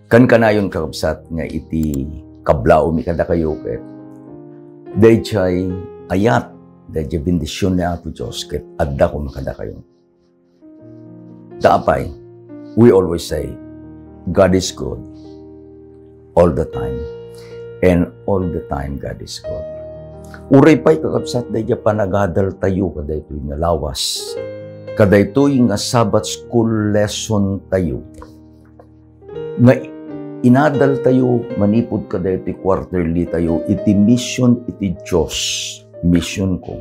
Kan kanayon kakabsat nga iti kablao mi kada kayo ket dayjay ayat dayjay bendisyon ni Apo Diyos ket adda ko makada kayo. Taapay, we always say God is good all the time, and all the time God is good. Uray pa'y kakabsat dayjay panagadal tayo kadaytoy nga lawas, kadaytoy nga Sabbath school lesson tayo nga inadal tayo, manipod ka dahil quarterly tayo, iti mission iti Diyos, mission ko.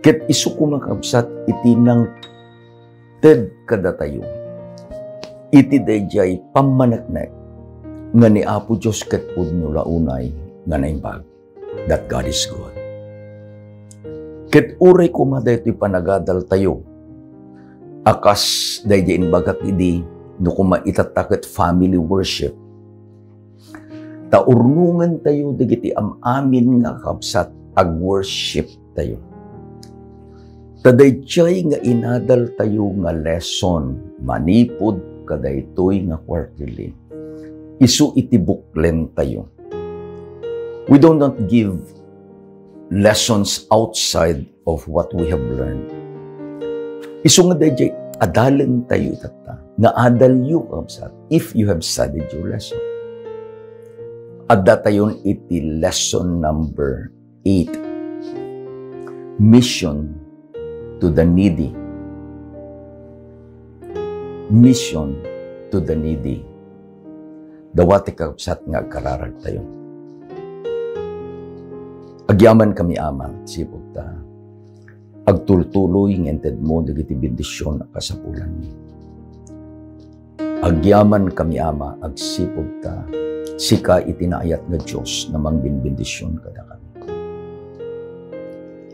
Ket isu ko makabsat, iti nang ted kada tayo. Iti dayjay pamanaknek, nga ni Apo Diyos ket pudno launay, nga naimbag, that God is good. Ket uray ko madaytoy panagadal tayo, akas dayjay inbagat idi, no kuma itatakit family worship. Taurnungan tayo digiti amin nga kapsat ag worship tayo. Tadayjay nga inadal tayo nga lesson, manipod kadaytoy nga quarterly. Isu iti buklen tayo. We do not give lessons outside of what we have learned. Isu nga dayjay adalan tayo tata, nga adal yu kapsat, if you have studied your lesson. Adda tayon iti lesson number 8. Mission to the needy. Mission to the needy. Dawati kapsat nga kararag tayo. Agyaman kami aman, sipog ta. Agtultuloy ngented mo dagiti bendisyon kasapulan ni. Agyaman kami ama, agsipog ta, sika itinaayat nga Diyos namang binbendisyon kada kami.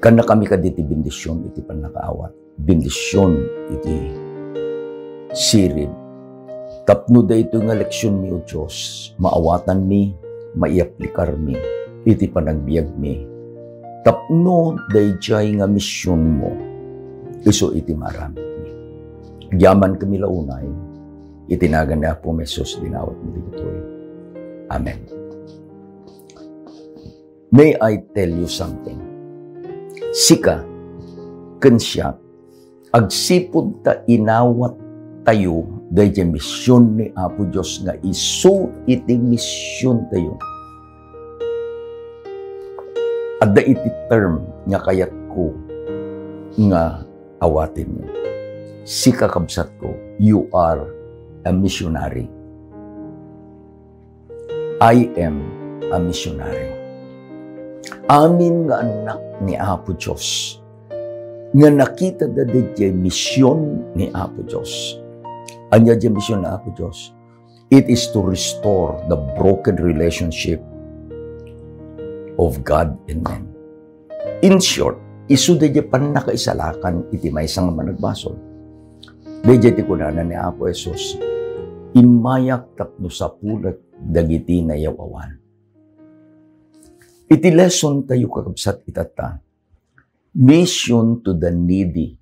Kana kami kaditi bendisyon iti panakaawat, bendisyon iti sirib. Tapno dayto nga leksyon mi o Diyos, maawatan mi, maiaplikar mi, iti panagbiag mi. Tapno dayjay nga misyon mo, iso iti marami. Gyaman kami launay, itinagan na po mesos dinawat mo ditoy. Amen. May I tell you something? Sika, kensya, agsipod ta inawat tayo, dayjay misyon ni Apo Diyos nga iso iti misyon tayo. Adda iti term nga kayat ko nga awatin mo. Sika kabsat ko, you are a missionary. I am a missionary. Amin nga anak ni Apo Diyos, nga nakita da dayjay misyon ni Apo Diyos. Anya dayjay misyon ni Apo Diyos? It is to restore the broken relationship of God and man. In short, isu dayjay panakaisalakan iti maysa nga managbasol. Dayjay ti kunanan ni Apo Jesus, imayak tapno sa pulat dagiti nayawawan. Iti lesson tayo kakabsat itata, mission to the needy.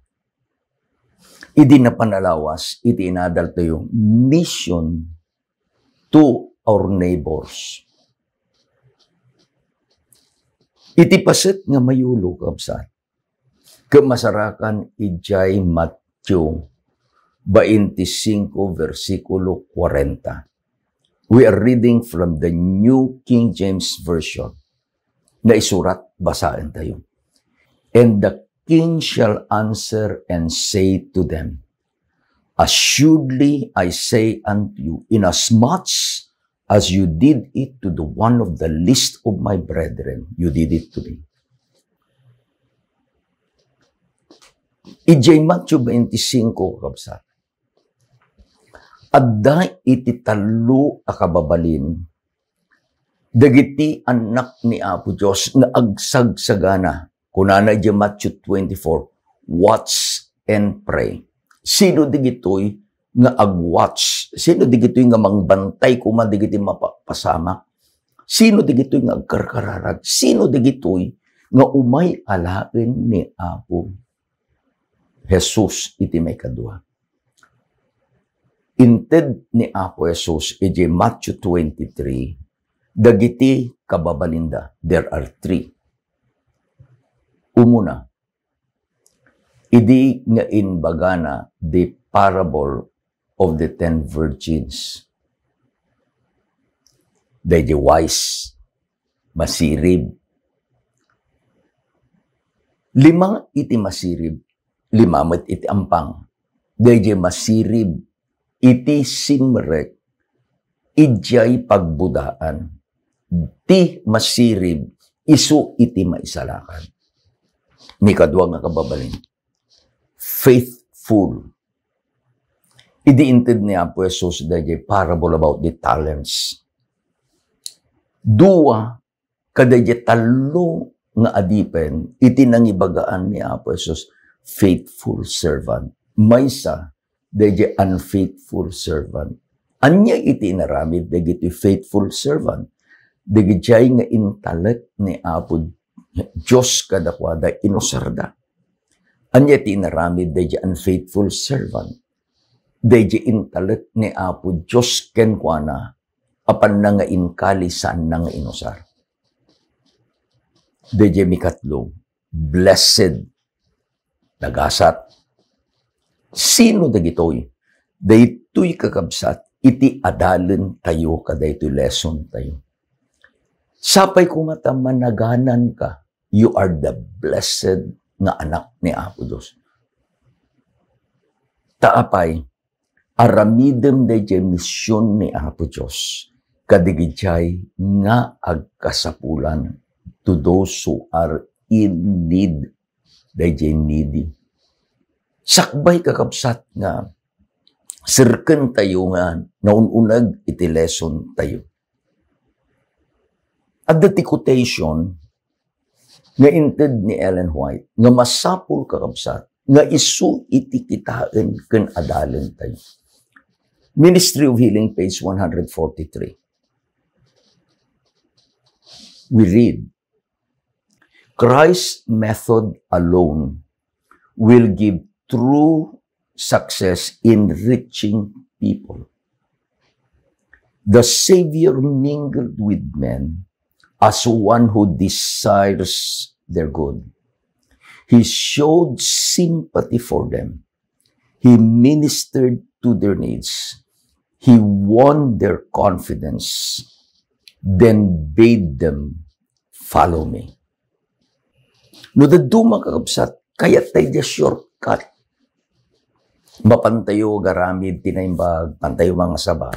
Idi na panalawas, iti inadal tayo, mission to our neighbors. Iti paset nga mayulo kabsat. Kemasarakan ijay Matthew 25 versikulo 40. We are reading from the New King James Version. Na isurat, basaan tayo. And the king shall answer and say to them, assuredly I say unto you, inasmuch as you did it to the one of the least of my brethren, you did it to me. Ijay Matthew 25, kabsat. Adda iti talo akababalin, dagiti anak ni Apo Diyos nga agsagsagana, kunana ijay Matthew 24, watch and pray. Sino digitoy nga agwatch? Sino digitoy nga mangbantay kuman digiti mapasama? Sino digitoy nga agkarkararag? Sino digitoy nga umay alaen ni Apo Jesus iti may kadua? Inted ni Apo Jesus, iti Matthew 23, dagiti kababalinda, there are three. Umuna, idi nga inbagana the parable of the 10 virgins. The wise, masirib. Lima iti masirib, lima met iti ampang. The masirib, iti simrek, ijay pagbudaan. Ti masirib, isu iti maisalakan. Ni kadwa nga kababalin. Faithful. Idiintid ni Apo Jesus the parable about the talents. Dua, kadayjay talo nga adipen, iti nangibagaan ni Apo Jesus, faithful servant. Maysa, dayjay unfaithful servant. Anya iti inaramid, dagiti faithful servant. Dagijay nga intalet ni Apo Diyos kadakwada inosarda. Anya iti inaramid, dayjay unfaithful servant. Dayjay intalet ni Apo Diyos kenkwana, apan na nga inkalisan na nga inosar. Dayjay mikatlo, blessed, nagasat. Sino dagitoy? Daytoy kakabsat, iti adalen tayo, kadaytoy lesson tayo. Sapay kung managanan ka, you are the blessed nga anak ni Apo Diyos. Taapay, aramidem dayjay misyon ni Apo Diyos, kadigijay nga agkasapulan to those who are in need, dayjay needy. Sakbay kakabsat nga, sirken tayo nga, naununag iti lesson tayo. At the quotation, nga inted ni Ellen White, nga masapul kakabsat, nga isu iti kitain ken adalen tayo. Ministry of Healing, page 143. We read, Christ's method alone will give true success in reaching people. The Savior mingled with men as one who desires their good. He showed sympathy for them. He ministered to their needs. He won their confidence, then bade them follow me. No, the duma kakabsat, kaya tayo shortcut. Mapantayo, garamid, tinaimbag, pantayo mga saba.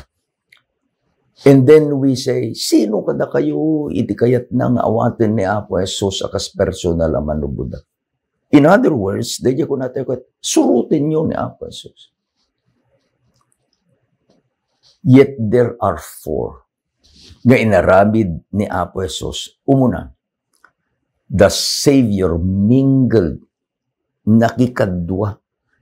And then we say, sino kada kayo, iti kayat nang awatin ni Apo Jesus akas personal aman no Buddha. In other words, dahil ko natin surutin nyo ni Apo Jesus. Yet there are four nga inaramid ni Apo Jesus. Umuna, the Savior mingled, nakikadwa,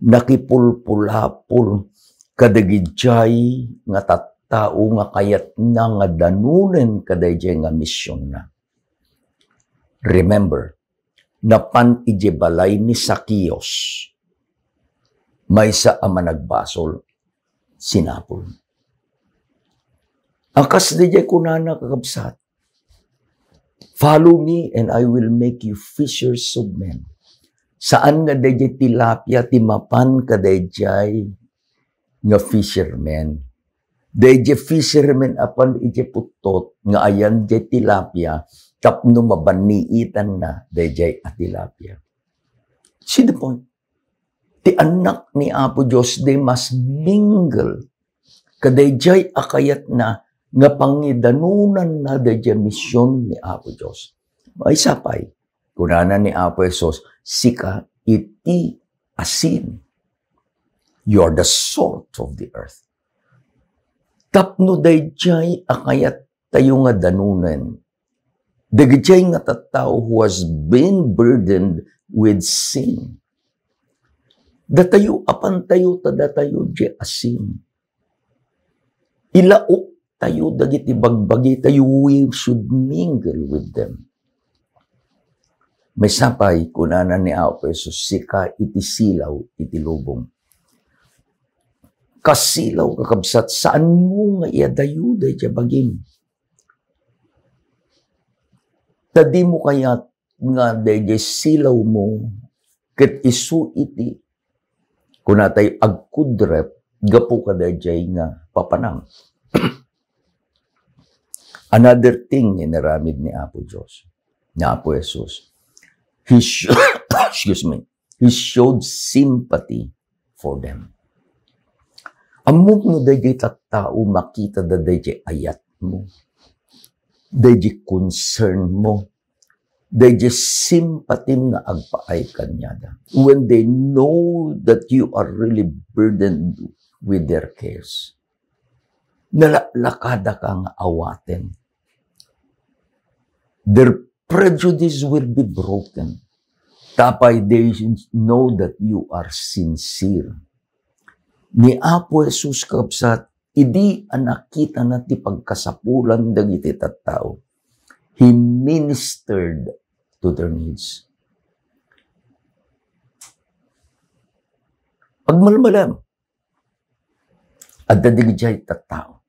nakipulpulapul, kadagijay nga tattao nga kayat na nga danunen kadayjay nga misyon na. Remember, napan ijebalay ni Zacchaeus, may sa ama nagbasol, sinapol. Akas dijay kunana kakabsat, follow me and I will make you fishers of men. Saan nga dayjay tilapia timapan kadayjay nga fishermen. Dayjay fishermen apan ije putot nga ayan jay tilapia tapno mabaniitan na dayjay a tilapia. See the point? Ti anak ni Apo Diyos they must mingle kadayjay akayat na nga pangidanunan na dayjay misyon ni Apo Diyos. May sapay, kunana ni Apo Jesus, sika iti asin. You are the salt of the earth. Tapno dayjay akayat tayo nga danunan. Dayjay nga tattao who has been burdened with sin. Datayo apan tayo tadatayo jay asin. Ilaok tayo dagiti bagbagi tayo, we should mingle with them. May sapay kunana ni Apo Jesus, sika iti silaw iti lubong. kasilaw kakabsat, saan mo nga iadayo dayjay bagim? Tadi mo kaya nga dayjay silaw mo, ket isu iti, kunatay agkudrep, gapu ka dayjay nga papanam. Another thing inaramid ni Apo Diyos, ni Apo Jesus, He showed sympathy for them. Amok no dayjay tattao makita da dayjay ayat mo, dayjay concern mo, dayjay sympathy nga agpaay kanyada. When they know that you are really burdened with their cares, nalaklakada ka nga awaten. Their prejudice will be broken. Tapay they know that you are sincere. Ni Apo Jesus kakabsat, idi nakita na ti pagkasapulan dagiti tattao. He ministered to their needs. Pagmalmalam, at dadigijay tattao.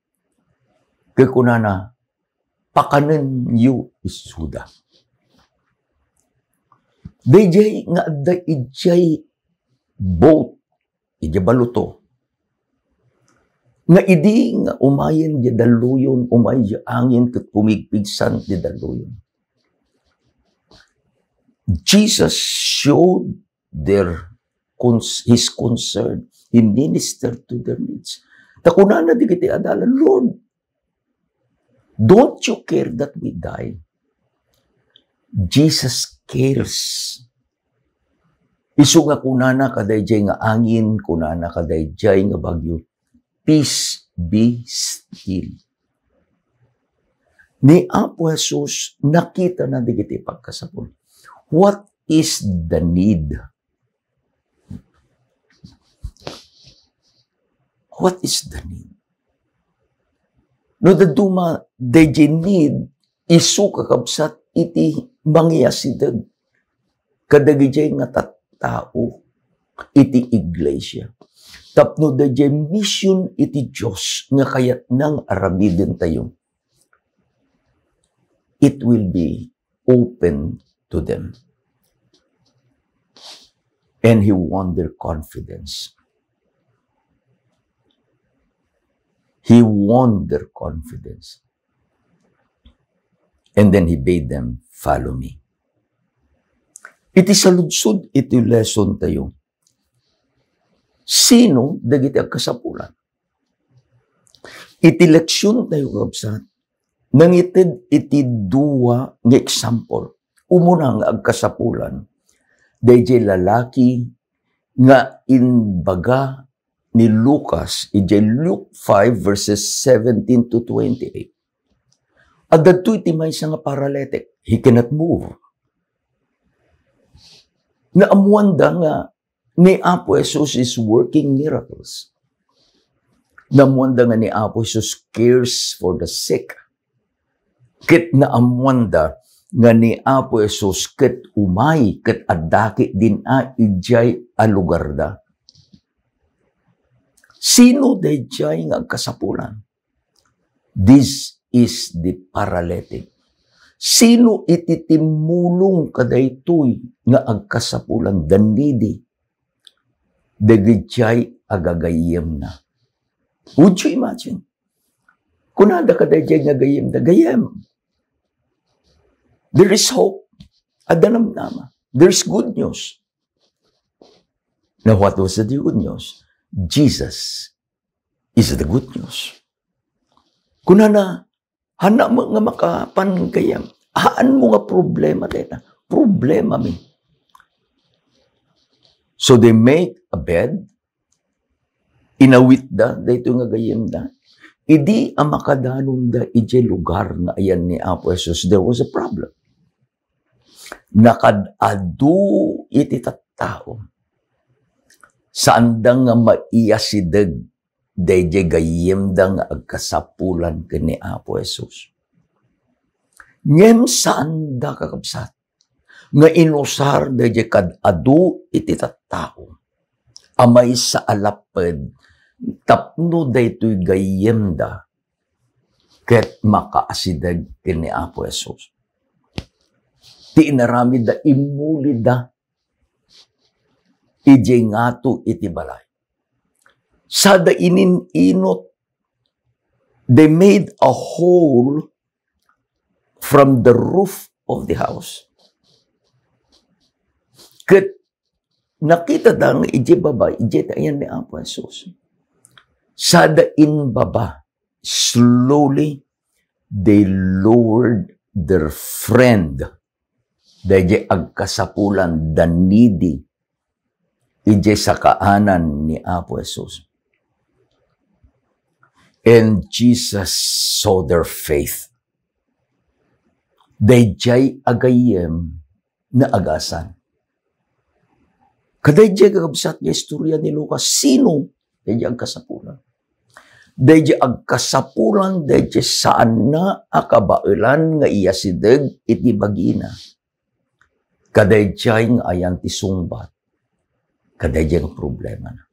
Kaya kunana, pakanan yu isuda. Dayjay nga adda ijay boat, ijay baluto. Nga idi nga umayen di daluyon, umay di angin kat pumigpigsan di daluyon. Jesus showed his concern. He ministered to their needs. Takuna na di kiti adalan, Lord, don't you care that we die? Jesus cares. Isu nga kunana kadayjay nga angin, kunana kadayjay nga bagyo. Peace be still. Ni Apo Jesus, nakita na digiti pagkasapul. What is the need? What is the need? No, the duma, dayjay need, isu kakabsat iti mangyasidag. Kadagijay nga tattao, iti iglesia. Tapno dayjay mission iti Diyos nga kayat nang aramidin tayo. It will be open to them. And He won their confidence. He won their confidence. And then He bade them, follow me. Iti saludsod, iti lesson tayo. Sino dagiti agkasapulan? Iti leksyon tayo kabsat, nangitid iti duwa nga example. Umuna nga agkasapulan, dayjay lalaki nga inbaga ni Lucas, ijay Luke 5 verses 17 to 28. At dadto iti maysa nga paralytic, he cannot move. Naamuanda nga ni Apo Jesus is working miracles. Naamuanda nga ni Apo Jesus cares for the sick. Kit naamuanda nga ni Apo Jesus kit umay, kit adaki din ijay alugarda. Sino dayjay nga agkasapulan? This is the paralytic. Sino ititimulong kadaytoy nga agkasapulan? The needy. Dagijay agagayem na. Would you imagine? Kunada kadayjay nga gayem na gayem. There is hope. Adanamnama. There's good news. Now, what was the good news? Jesus is the good news. Kunana, hana mo nga makapan gayem. Haan mo nga problema tayo. Problema mi. So they make a bed, inawit da, dahito nga gayem da, idi ang makadanon da ije lugar nga ayan ni Apo Jesus, there was a problem. Nakadadu iti tattao, saan da nga maiyasidag, dahil gayem da nga agkasapulan ka ni Apo Jesus. Ngem saan da kakabsat, nga inusar dahil kadadu iti tattao, amay sa alapad tapno daytoy gayem da, ket makaasidag kini Apo Jesus. Ti inarami da imuli da, ije ngatu iti balay. Sada ininot, they made a hole from the roof of the house. Ket nakita dang ije baba, ije tayan ni Apo Jesus. Sada in baba, slowly they lowered their friend. Dahil agkasapulan, the needy, ije sa kaanan ni Apo Jesus. And Jesus saw their faith. Dayjay agayem na agasan. Kadayjay kagabsat niya istorya ni Lucas. Sino? Dayjay agkasapulan. Dayjay agkasapulan, dayjay saan na akabailan nga iyasideg iti bagina. Kadayjay nga ayan ti sungbat. Kadayjay ang problema na.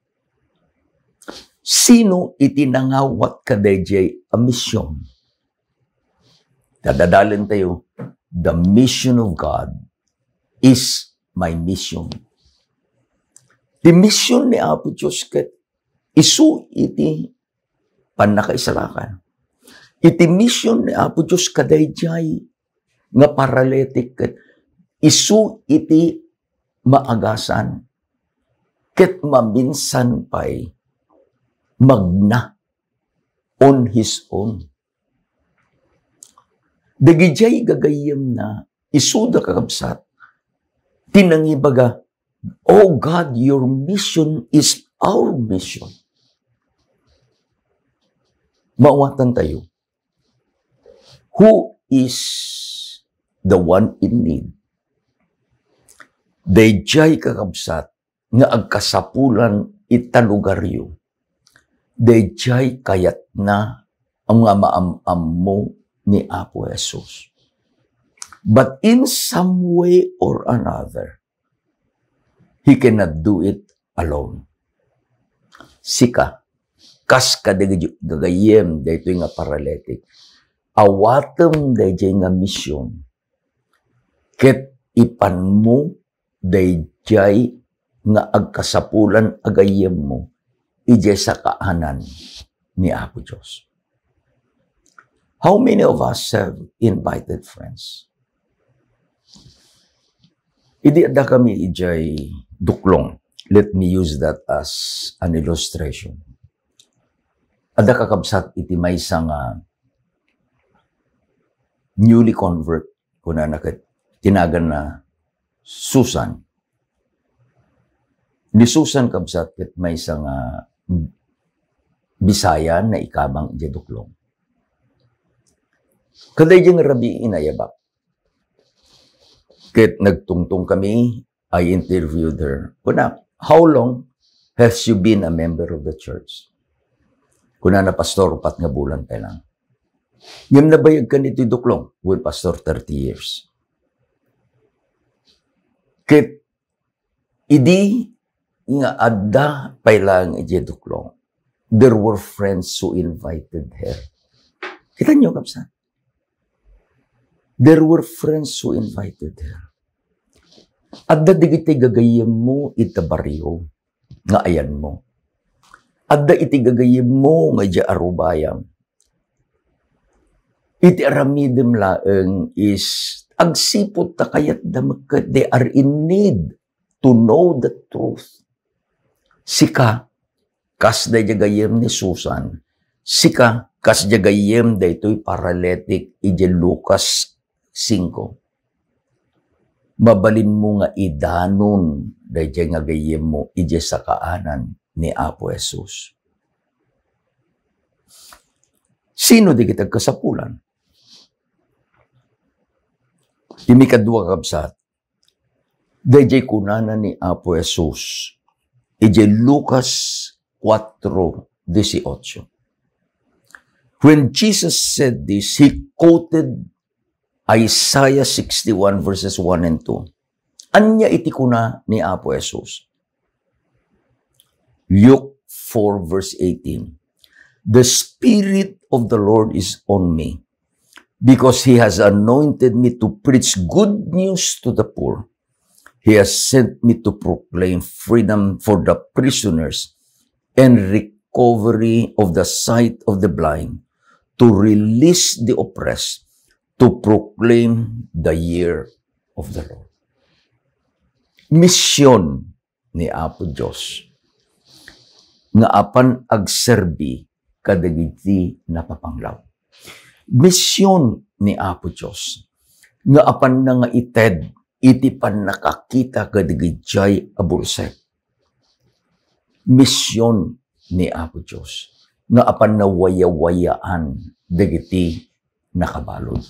Sino itinangawat kadayjay a mission? Dadadalin tayo, the mission of God is my mission. The mission ni Apo Diyos ket isu iti panakaisalakan. Iti mission ni Apo Diyos kadayjay nga paralytic ket isu iti maagasan ket maminsan pay magna on his own. Dagijay gagayem na isuda kakabsat. Tinangibaga, oh God, your mission is our mission. Mawatan tayo. Who is the one in need? Dayjay kakabsat nga agkasapulan italugaryo. Dayjay kayat na ang mga maamam mo ni Apo Jesus. But in some way or another, He cannot do it alone. Sika, kas kadagayem dayto nga paralytic. Awatem dayjay nga mission. Ket ipan mo dayjay nga agkasapulan agayem mo ije sa kaanan ni Apo Diyos. How many of us have invited friends? Idi ada kami ijay duklong. Let me use that as an illustration. Ada kakabsat iti maysa nga newly convert kuna naket tinagan na Susan. Ni Susan kabsat ket maysa nga Bisaya na ikabang ijay duklong. Kaday diyang rabi inayabak. Ket nagtungtong kami, I interviewed her. Kuna, how long has you been a member of the church? Kuna na pastor, 4 nga bulan tayo lang. Yung nabayag ka nito duklong, with pastor 30 years. Ket, idi nga adda pailang ije duklong. There were friends who invited her. Kita nyo kapsa? There were friends who invited her. Adda digiti gagayem mo ita baryo nga ayan mo. Adda iti gagayem mo nga ja arubayam. Iti aramidem laeng is agsipot ta kayat damakit they are in need to know the truth. Sika kas da gagayem ni Susan. Sika kas jagayem da ito'y paralytic ije Lucas 5. Mabalin mo nga idanon dahil nga gayem mo ije sa kaanan ni Apo Jesus. Sino di kita kasapulan? Imi kadwa kabsat. Dahil kunana ni Apo Jesus ije Lucas 4:18. When Jesus said this, He quoted Isaiah 61 verses 1 and 2. Anya iti kuna ni Apo Jesus. Look 4 verse 18. The Spirit of the Lord is on me, because He has anointed me to preach good news to the poor. He has sent me to proclaim freedom for the prisoners and recovery of the sight of the blind, to release the oppressed, to proclaim the year of the Lord. Misyon ni Apo Diyos nga apan agserbi kadagiti napapanglaw. Misyon ni Apo Diyos nga apan na nga ited iti pan nakakita kadagiti abulsek. Misyon ni Apo Diyos nga apan na waya-wayaan dagiti nakabalod.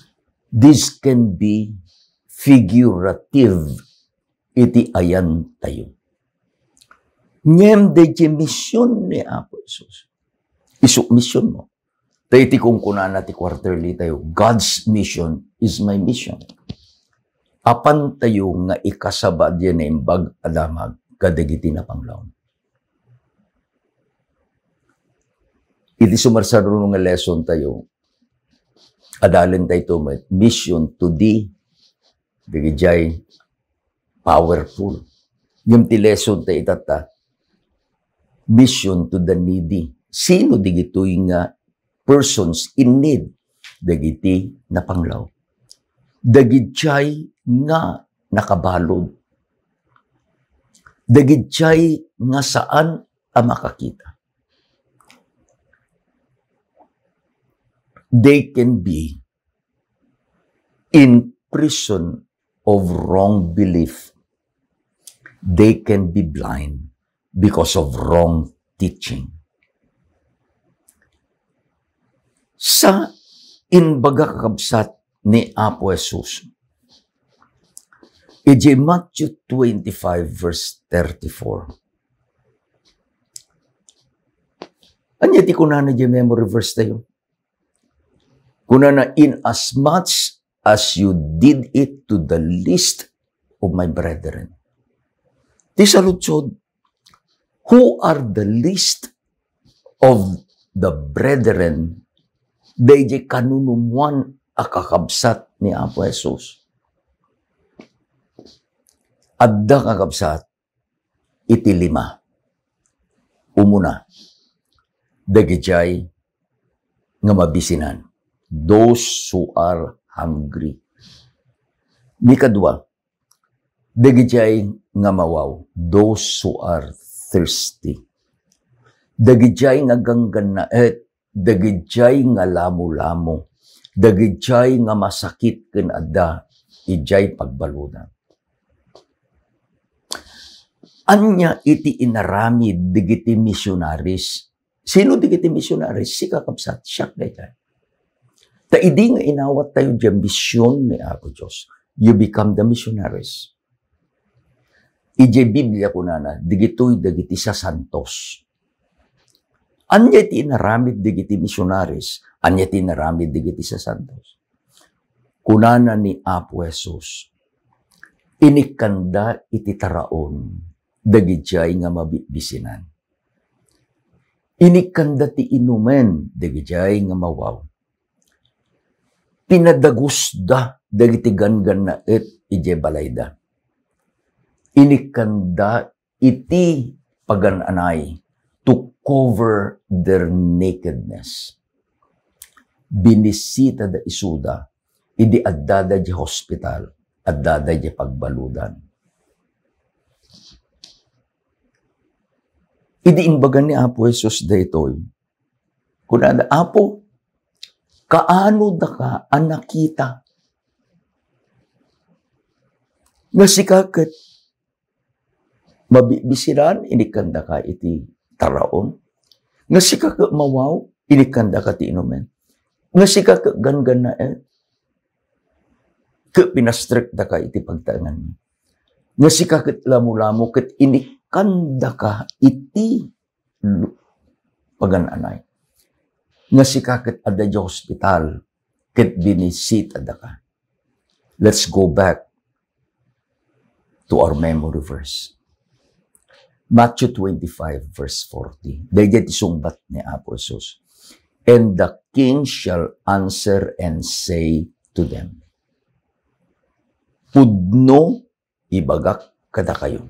This can be figurative iti ayan tayo. Ngem de misyon ni Apo Diyos. Isuk misyon mo. Tayo iti kung kunana ti quarterly tayo, God's mission is my mission. Apan tayo nga ikasaba diyan na imbag adamag kadagiti na panglaon. Iti sumarsaro nga lesson tayo, adalin tayo to, mission to di, digijay, powerful. Yung ti lesson tayo itata, mission to the needy. Sino digito'y nga persons in need? Dagiti na panglaw. Dagitiyay nga nakabalod. Dagitiyay nga saan ang makakita. They can be in prison of wrong belief. They can be blind because of wrong teaching. Sa inbaga kakabsat ni Apo Jesus, iti Matthew 25 verse 34. Anya ti kunana di memory verse tayo? Kunana, in as much as you did it to the least of my brethren. Ti saludsod, who are the least of the brethren? Dayjay kanunumuan akakabsat ni Apo Jesus. Adda kakabsat, iti 5. Umuna, dagijay nga mabisinan. Those who are hungry. Mikadwa, dagijay nga mawaw. Those who are thirsty. Dagijay nga gangganaet. Dagijay nga lamo-lamo. Dagijay nga masakit ken adda. Ijay pagbaludan. Anya iti inaramid digiti missionaries. Sino digiti missionaries? Si kakabsat. Siyak na ito. Taidi nga inawat tayo dyan misyon ni Apo Diyos. You become the missionaries. Ije Biblia ko na digito'y dagiti sa santos. Anya ti inaramid digiti missionaries. Anya ti inaramid digiti sa santos. Kunana ni Apo Jesus, inikanda iti taraon dagijay nga mabibisinan. Inikanda ti inumen dagijay nga mawaw. Pinadagusda dagiti gangan na ije balayda. Inikanda iti pagananay to cover their nakedness. Binisita da isuda, idi addada di hospital, addada di pagbaludan. Idi imbagan ni Apo Jesus daytoy. Kunada, Apo, kaano da ka ang nakita? Nga sikakat, mabibisiran, inikanda ka iti taraon. Nga sikakat mawaw, inikanda ka ti inumen. Nga sikakat gangan na pinastrict da ka iti pagtangan. Nga sikakat lamo-lamo, kat inikanda ka iti pagananay. Nga sikakat ada di hospital, kat binisita da ka. Let's go back to our memory verse. Matthew 25, verse 40. Dahil sumbat ni Apo Jesus. And the king shall answer and say to them, Pudno ibagak kada kayo.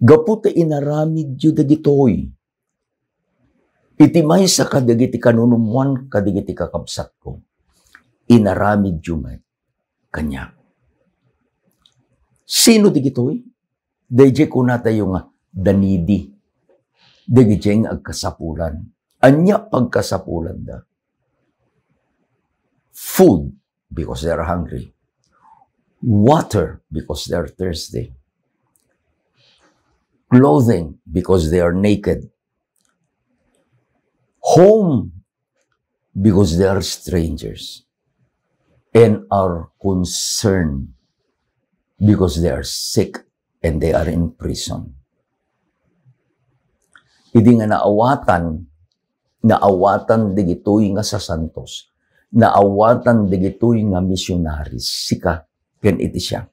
Gaputa inaramid yu dagitoy. Iti may sa kadagiti kanunumuan kadagiti kakabsat ko. Inaramid yu may kanya. Sino digitoy? Dayjay ko na tayo nga danidi. Dayjay nga agkasapulan. Anya pagkasapulan da. Food, because they're hungry. Water, because they're thirsty. Clothing, because they are naked. Home, because they are strangers. And are concerned, because they are sick and they are in prison. Hindi nga naawatan digitoy nga sa santos, naawatan digitoy nga missionaries, sika, ken iti siya.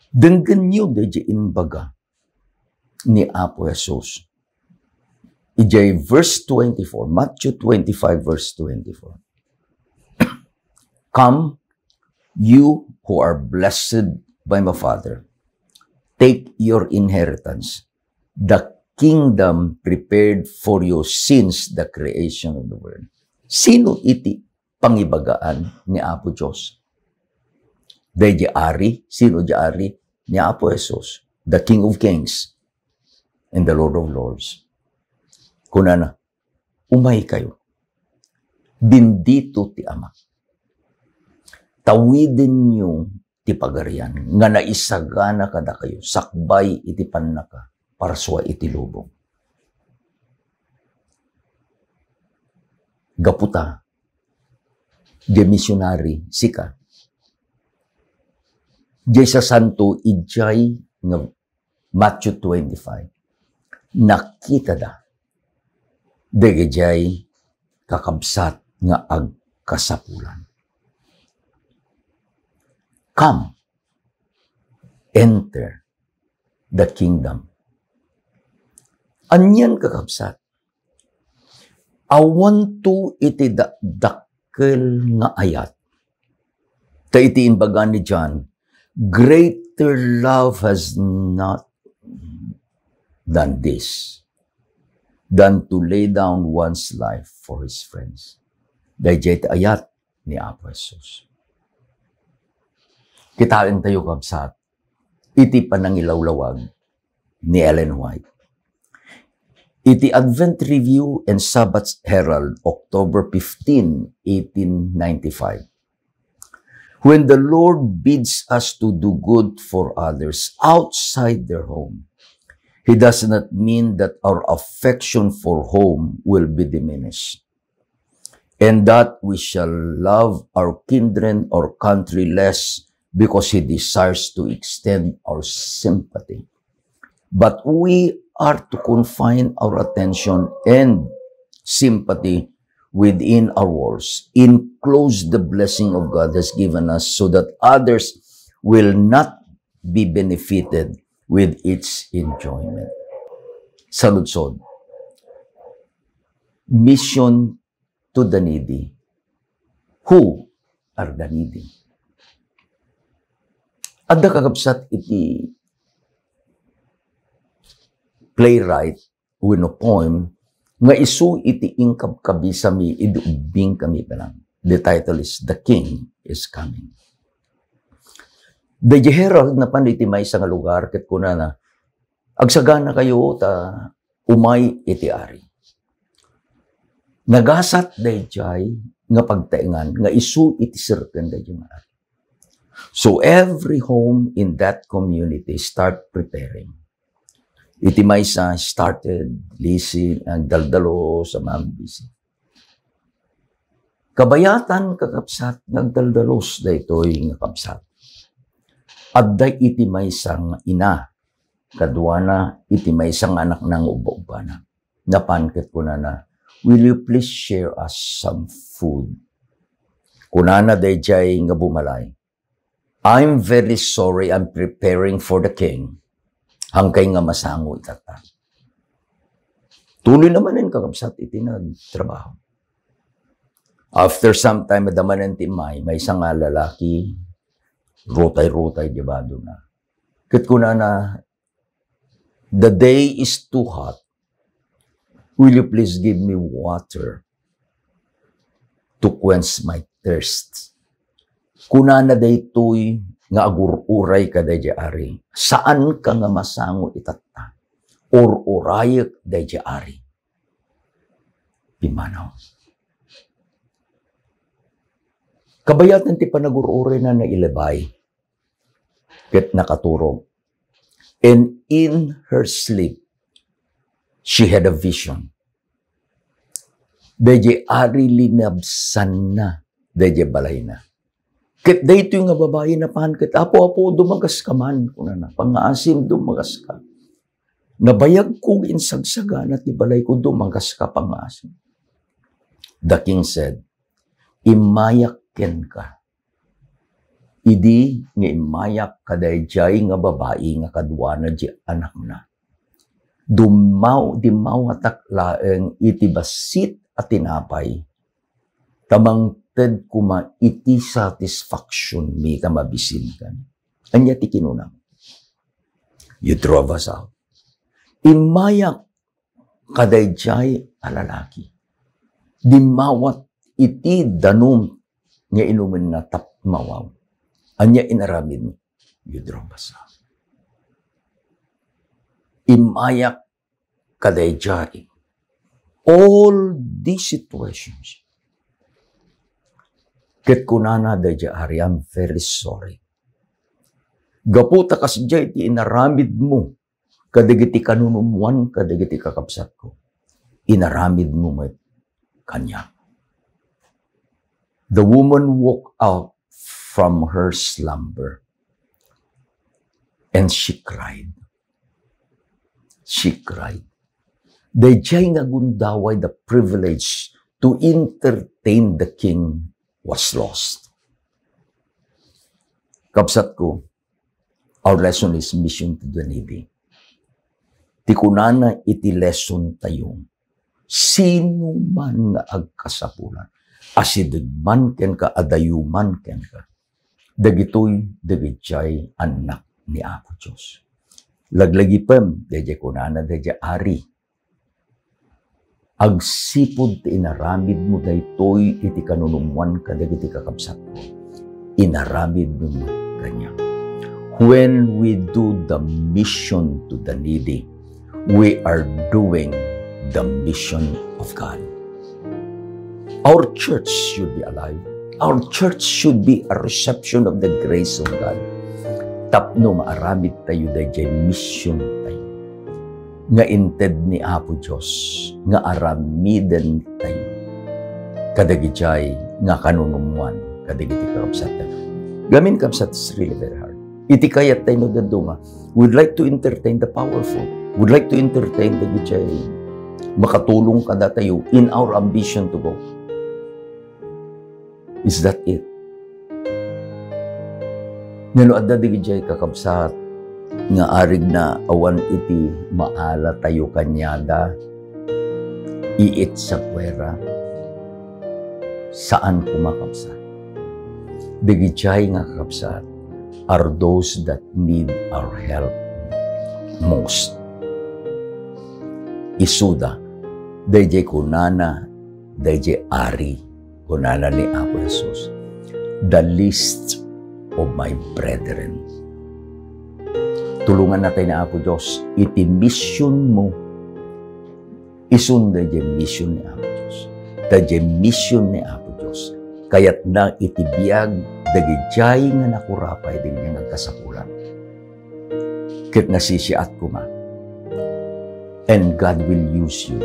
Denggan niyo deje inbaga ni Apo Jesus. Ijay verse 24, Matthew 25 verse 24. Come, you who are blessed by my Father, take your inheritance, the kingdom prepared for you since the creation of the world. Sino iti pangibagaan ni Apo Diyos? Dahil ari, sino di ari ni Apo Jesus? The King of Kings and the Lord of Lords. Kunana, umay kayo. Bindito ti Ama. Tawidin niyo ti pagarian, nga naisagana kada kayo, sakbay iti panaka, para suwa iti lubong. Gaputa, di missionary, sika. Di sa santo, ijay nga Matthew 25. Nakita da. Di jay kakabsat nga agkasapulan. Come, enter the kingdom. Anyan kakabsat. Awan to iti dakkel nga ayat. Ta iti inbaga ni John, greater love has not done this than to lay down one's life for his friends. Dahil iti ayat ni Apo Jesus. Kitain tayo kabsat, iti panangilawlawag ni Ellen White. Iti Advent Review and Sabbath Herald, October 15, 1895. When the Lord bids us to do good for others outside their home, He does not mean that our affection for home will be diminished, and that we shall love our kindred or country less because He desires to extend our sympathy. But we are to confine our attention and sympathy within our walls, enclose the blessing of God has given us so that others will not be benefited with its enjoyment. Saludsod. Mission to the needy. Who are the needy? Adda kakabsat iti playwright wino poem nga isu iti ingkab kabisami idubing kami palang. The title is The King is Coming. The Herald na paniti may sa nga lugar ket kuna na agsagana kayo ta umay iti ari. Nagasat dayjay nga pagtaengan nga isu iti serken dayjay nga ari. So every home in that community start preparing. Iti may sa started, listen, ang daldalo sa mambisi. Kabayatan kakapsat, nagdaldalos da ito'y nga kapsat. Adday iti may sang ina, kadwana iti may sang anak ng ubo-ubana. Napanket ko na, will you please share us some food? Kunana dayjay nga bumalay. I'm very sorry I'm preparing for the king. Hangkay nga masango itata. Tuloy naman yung kakabsat iti nagtrabaho. After some time, madaman ng timay, may isang nga lalaki, rotay-rotay, dibado na. Kit ko na, the day is too hot. Will you please give me water to quench my thirst? Kuna na daytoy nga agururay ka day ari. Saan ka nga masango itata? Or urayak day ari. Pimanaw. Kabayatan ti panagururay na nailabay. Ket nakaturog. And in her sleep, she had a vision. Day ari linabsan na. Day balay na. Ket dayto nga babae na pan ket apo dumagas ka man kunana pangaasim dumagas ka. Nabayag kong insagsaga na tibalay ko dumagas ka pangaasim. The king said, imayak ken ka. Idi nga imayak kadayjay nga babae nga kadwa na di anak na. Dimaw atak laeng iti basit at tinapay. Tamangted kuma iti satisfaction mi ka mabisin kan. Anya ti kinunang. You drove us out. Imayak kadayjay alalaki. Dimawat iti danum nga inumin na tapmawaw. Anya inaramid mo. You drove us out. Imayak kadayjay. All these situations. Ket kunana dayjay, I'm very sorry. Gaputa kasjay ti inaramid mo. Kadagiti kanunumuan, kadagiti kakabsat ko. Inaramid mo may kanya. The woman woke out from her slumber. And she cried. She cried. Dayjay nga gundaway the privilege to entertain the king was lost. Kabsat ko, our lesson is mission to the needy. Ti kunana iti lesson tayo. Sino man nga agkasapulan. Asideg man ken ka, adayuman ken ka. Dagitoy, dagitjay anak ni Apo Diyos. Laglagipem, dayjay kunana, dayjay ari. Agsipod ti inaramid mo daytoy iti kanunumuan kadagiti kakabsat mo. Inaramid mo kanya. When we do the mission to the needy, we are doing the mission of God. Our church should be alive. Our church should be a reception of the grace of God. Tapno maaramid tayo dayjay mission tayo. Nga inted ni Apo Diyos, nga aramiden tayo. Kadagijay, nga kanunumuan, kadagiti kakabsat tayo. Gamin kakabsat is really very hard. Iti kayat tayo no dadunga. We'd like to entertain the powerful. We'd like to entertain the gijay. Makatulong kada tayo in our ambition to go. Is that it? Ngano adda di gijay kakabsat, nga arig na awan iti maala tayo kanyada, iit sa kwera, saan kumakabsat? Digijay nga kakabsat are those that need our help most. Isuda, dayjay kunana, dayjay ari, kunana ni Apo Jesus, the least of my brethren. Tulungan natin na Apo Diyos, iti mission mo, isun dayjay mission ni Apo Diyos. Dayjay mission ni Apo Diyos. Kaya't na itibiyag, dagijay nga nakurapay din niya nagkasapulan. Kit nasisiat ko ma. And God will use you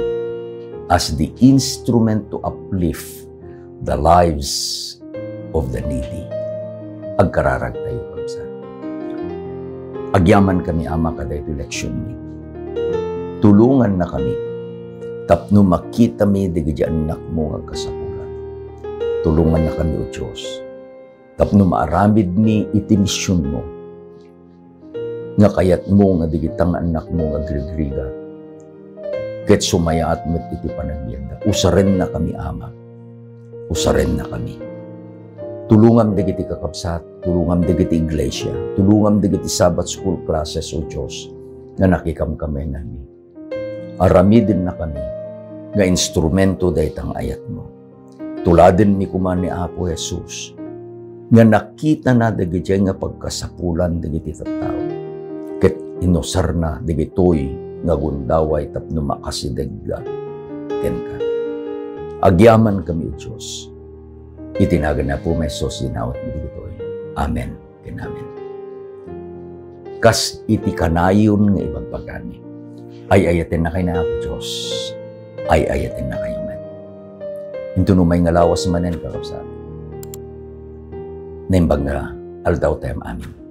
as the instrument to uplift the lives of the needy. Agkararag tayo kamsa. Agyaman kami ama kada ito leksyon ni. Tulungan na kami. Tapno makita mi digiti anak mo ang kasapulan. Tulungan na kami o Diyos. Tapno maaramid mi iti misyon mo. nga kayat mo nga digitang anak mo nga grigriga. Ket sumayaat met iti panagbiagda. Usaren na kami, Ama. Usaren na kami. Tulungam digiti kakabsat, tulungam digiti iglesia, tulungam digiti Sabbath school classes o Diyos nga nakikamkamay nami. Aramidin na kami nga instrumento daytang ayat mo. Tuladin ni kuman ni Apo Jesus nga nakita na digiti nga pagkasapulan digiti tattao. Ket inosar na digitoy nga gundaway tapno makasidegga ken ka. Agyaman kami, O Diyos. Itinagan na po may sos dinawat mo digitoy. Amen ken amen. Kas iti kanayon nga ibang pagani. Ay ayatin na kayo na ako, Diyos. Ay ayatin na kayo man. Ito numay nga lawas manen kakapsat. Naimbang nga aldaw tayo amin.